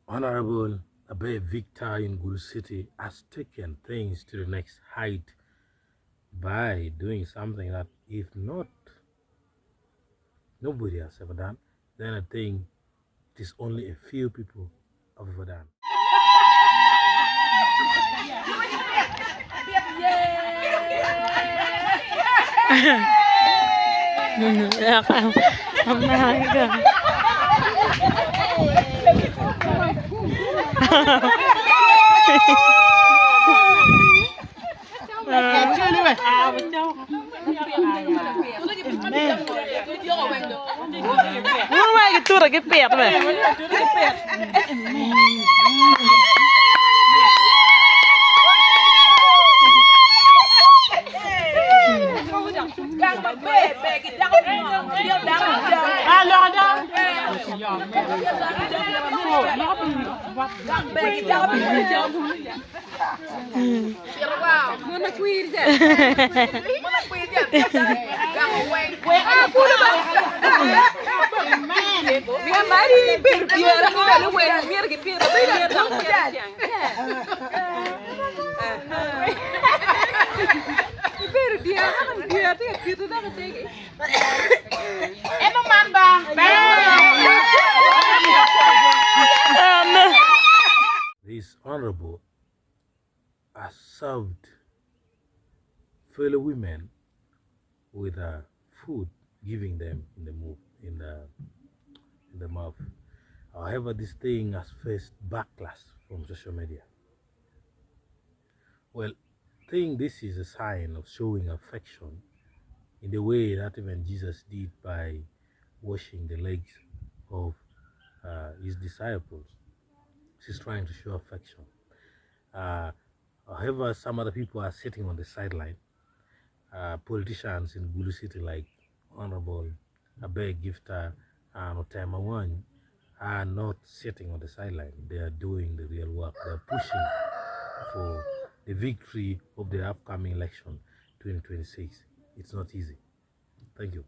Honorable Aber Victor in Gulu City has taken things to the next height by doing something that, if not nobody has ever done, then I think it is only a few people have ever done. cái pẹt vậy. This honorable has served fellow women with food, giving them in the mouth. However, this thing has faced backlash from social media. Well, I think this is a sign of showing affection in the way that even Jesus did by washing the legs of his disciples. She's trying to show affection. However, some other people are sitting on the sideline. Politicians in Gulu City like Honorable Aber Gifter and Otemawan are not sitting on the sideline. They are doing the real work. They are pushing for the victory of the upcoming election 2026. It's not easy. Thank you.